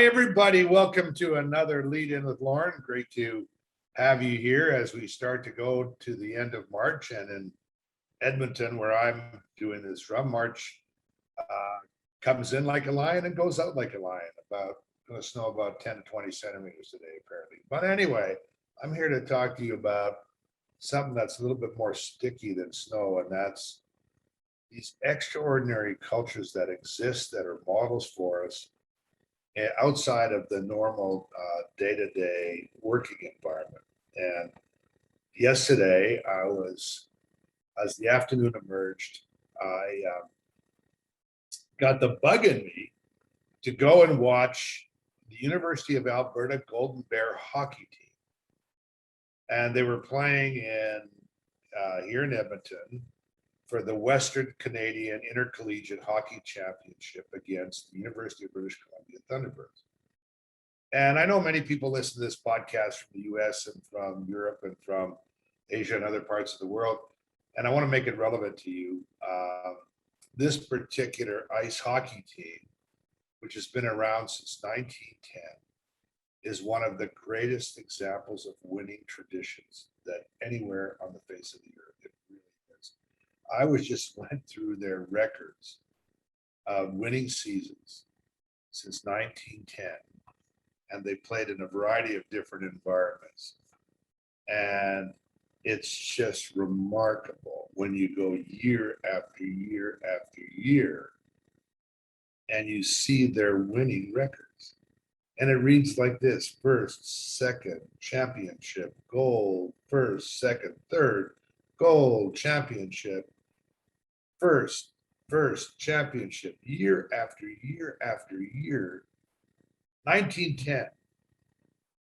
everybody. Welcome to another Lead In with Lorne. Great to have you here as we start to go to the end of March. And in Edmonton, where I'm doing this from, March comes in like a lion and goes out like a lion. Going to snow about 10 to 20 centimeters today, apparently. But anyway, I'm here to talk to you about something that's a little bit more sticky than snow, and that's these extraordinary cultures that exist that are models for us outside of the normal day-to-day working environment. And yesterday, as the afternoon emerged, I got the bug in me to go and watch the University of Alberta Golden Bear hockey team. And they were playing here in Edmonton for the Western Canadian Intercollegiate Hockey Championship against the University of British Columbia Thunderbirds. And I know many people listen to this podcast from the US and from Europe and from Asia and other parts of the world. And I want to make it relevant to you. This particular ice hockey team, which has been around since 1910, is one of the greatest examples of winning traditions that anywhere on the face of the earth. It really is. I went through their records of winning seasons since 1910, and they played in a variety of different environments. And it's just remarkable when you go year after year after year and you see their winning records. And it reads like this: first, second, championship, gold, first, second, third, gold, championship, first, championship, year after year after year. 1910,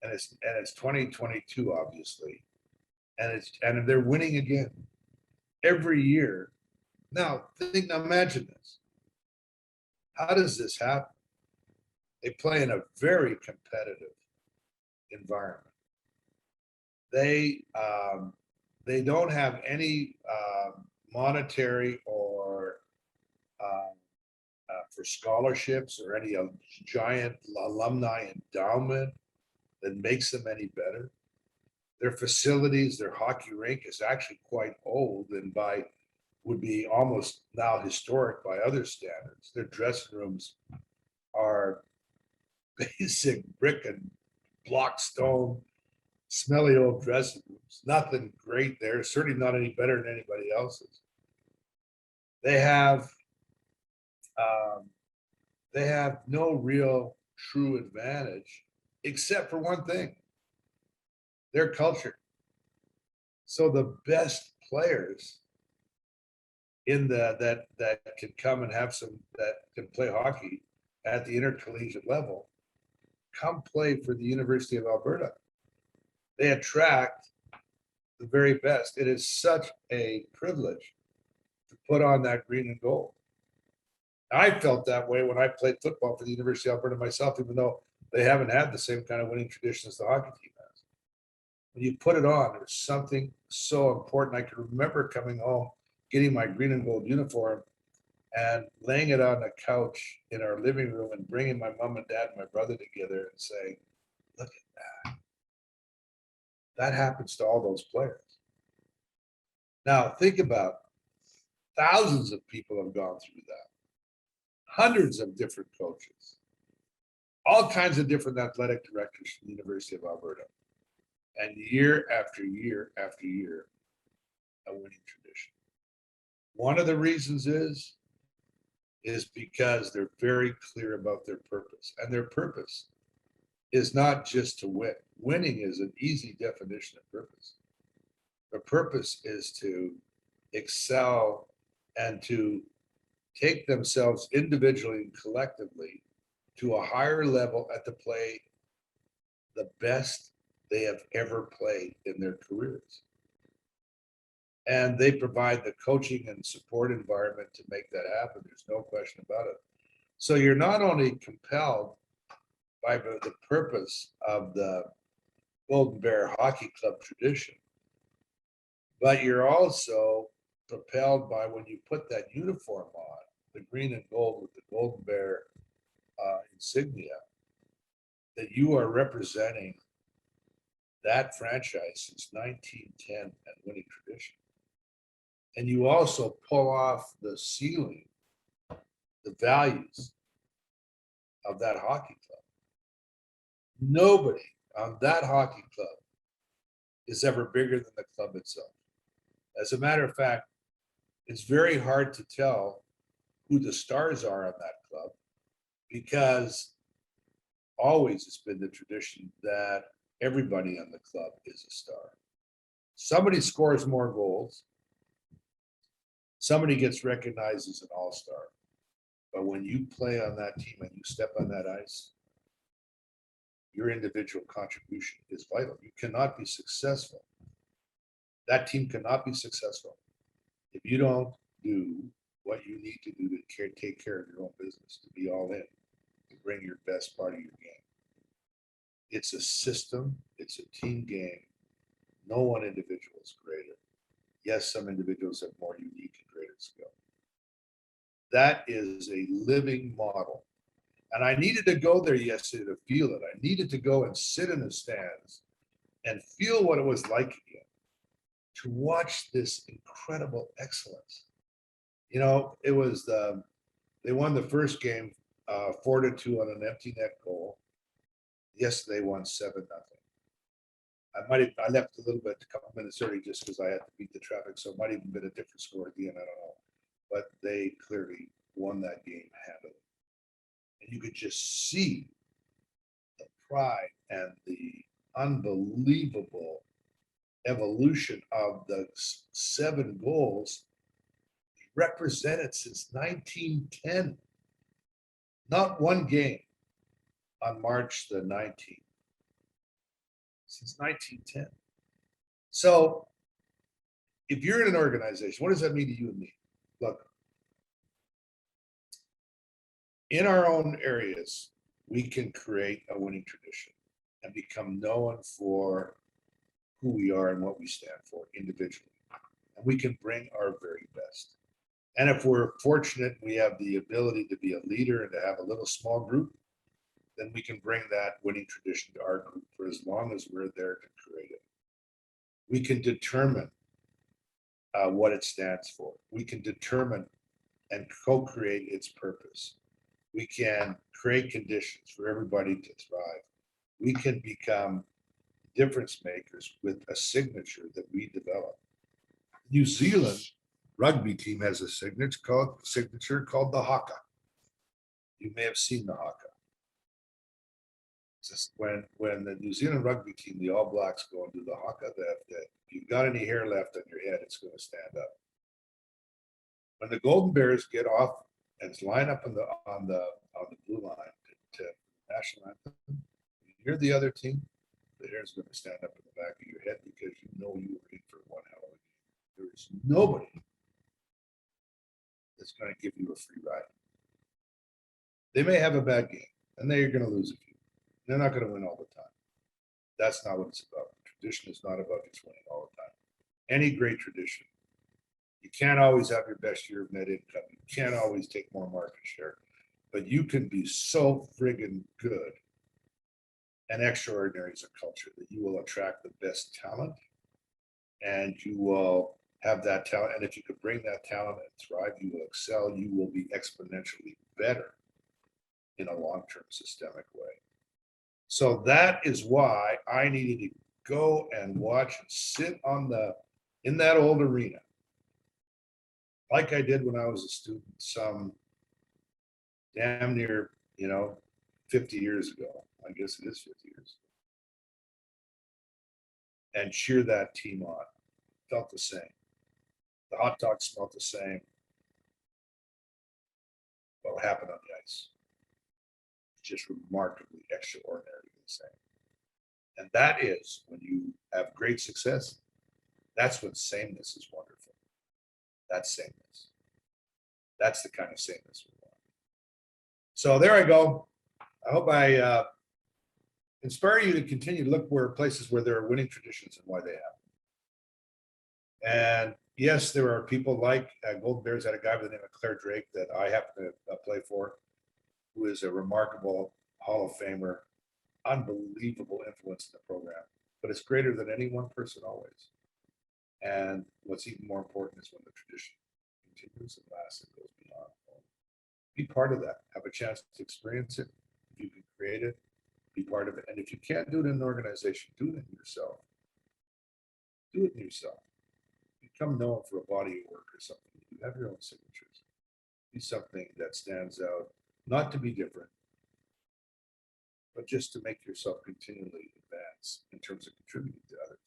and it's 2022, obviously, and they're winning again every year. Now, imagine this. How does this happen? They play in a very competitive environment. They don't have any monetary or for scholarships or any giant alumni endowment that makes them any better. Their facilities, their hockey rink is actually quite old and would be almost now historic by other standards. Their dressing rooms are basic brick and block stone, smelly old dressing rooms. Nothing great there, certainly not any better than anybody else's. They have no real true advantage except for one thing: their culture. So the best players in that can come and that can play hockey at the intercollegiate level come play for the University of Alberta. They attract the very best. It is such a privilege to put on that green and gold. I felt that way when I played football for the University of Alberta myself, even though they haven't had the same kind of winning tradition as the hockey team has. When you put it on, there's something so important. I can remember coming home, getting my green and gold uniform and laying it on the couch in our living room and bringing my mom and dad and my brother together and saying, look at that. That happens to all those players. Now, think about thousands of people have gone through that. Hundreds of different coaches, all kinds of different athletic directors from the University of Alberta. And year after year after year, a winning tradition. One of the reasons is because they're very clear about their purpose. And their purpose is not just to win. Winning is an easy definition of purpose. The purpose is to excel and to take themselves individually and collectively to a higher level at the play the best they have ever played in their careers. And they provide the coaching and support environment to make that happen. There's no question about it. So you're not only compelled by the purpose of the Golden Bear Hockey Club tradition, but you're also propelled by when you put that uniform on, the green and gold with the Golden Bear insignia, that you are representing that franchise since 1910 and winning tradition. And you also pull off the ceiling, the values of that hockey club. Nobody on that hockey club is ever bigger than the club itself. As a matter of fact, it's very hard to tell who the stars are on that club because always it's been the tradition that everybody on the club is a star. Somebody scores more goals, somebody gets recognized as an all-star. But when you play on that team and you step on that ice, your individual contribution is vital. You cannot be successful. That team cannot be successful if you don't do what you need to do to take care of your own business, to be all in, to bring your best part of your game. It's a system, it's a team game. No one individual is greater. Yes, some individuals have more unique and greater skill. That is a living model. And I needed to go there yesterday to feel it. I needed to go and sit in the stands and feel what it was like again, to watch this incredible excellence. You know, it was they won the first game 4-2 on an empty net goal. Yesterday won 7-0. I left a little bit, a couple minutes early just because I had to beat the traffic, so it might even been a different score at the end. I don't know, but they clearly won that game handily, and you could just see the pride and the unbelievable evolution of the 7 goals represented since 1910. Not one game on March the 19th. Since 1910. So if you're in an organization, what does that mean to you and me? Look, in our own areas, we can create a winning tradition and become known for who we are and what we stand for individually. And we can bring our very best. And if we're fortunate, we have the ability to be a leader and to have a little small group, then we can bring that winning tradition to our group for as long as we're there to create it. We can determine what it stands for. We can determine and co-create its purpose. We can create conditions for everybody to thrive. We can become difference makers with a signature that we develop. New Zealand rugby team has a signature called the haka. You may have seen the haka. Just when the New Zealand rugby team, the All Blacks, go and do the haka, that if you've got any hair left on your head, it's going to stand up. When the Golden Bears get off and line up on the blue line to national anthem, you hear the other team, the hair is going to stand up in the back of your head because you know you were in for one hell of a game. There is nobody that's going to give you a free ride. They may have a bad game, and they're going to lose a few. They're not going to win all the time. That's not what it's about. Tradition is not about just winning all the time. Any great tradition, you can't always have your best year of net income. You can't always take more market share, but you can be so friggin' good and extraordinary as a culture that you will attract the best talent, and you will have that talent. And if you could bring that talent and thrive, you will excel. You will be exponentially better in a long-term systemic way. So that is why I needed to go and watch and sit in that old arena, like I did when I was a student, some damn near, 50 years ago. I guess it is 50 years ago. And cheer that team on. Felt the same. The hot dogs smelled the same. What happened on the ice? Just remarkably extraordinarily the same. And that is when you have great success, that's when sameness is wonderful. That's sameness. That's the kind of sameness we want. So there I go. I hope I inspire you to continue to look where places where there are winning traditions and why they have. And yes, there are people like Golden Bears had a guy by the name of Claire Drake that I happen to play for, who is a remarkable Hall of Famer. unbelievable influence in the program, but it's greater than any one person always. And what's even more important is when the tradition continues and lasts and goes beyond. Be part of that. Have a chance to experience it. If you can create it, be part of it. And if you can't do it in an organization, do it in yourself. Do it in yourself. Become known for a body of work or something. You have your own signatures. Be something that stands out, not to be different, but just to make yourself continually advance in terms of contributing to others.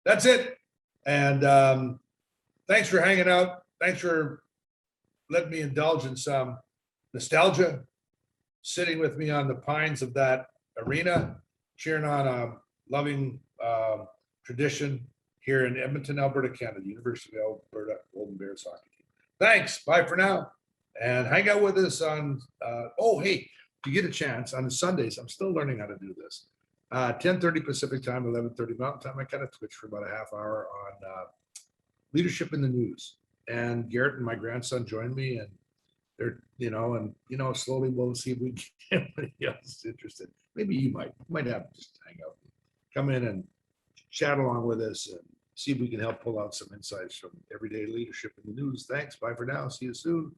That's it. And thanks for hanging out. Thanks for letting me indulge in some nostalgia, sitting with me on the pines of that arena, cheering on a loving tradition here in Edmonton, Alberta, Canada, University of Alberta Golden Bears hockey team. Thanks. Bye for now. And hang out with us on, hey, if you get a chance on Sundays, I'm still learning how to do this. 10:30 Pacific time, 11:30 Mountain time. I kind of twitch for about a half hour on leadership in the news. And Garrett and my grandson joined me, and they're, slowly we'll see if we get anybody else interested. Maybe you might have just hang out, come in and chat along with us and see if we can help pull out some insights from everyday leadership in the news. Thanks. Bye for now. See you soon.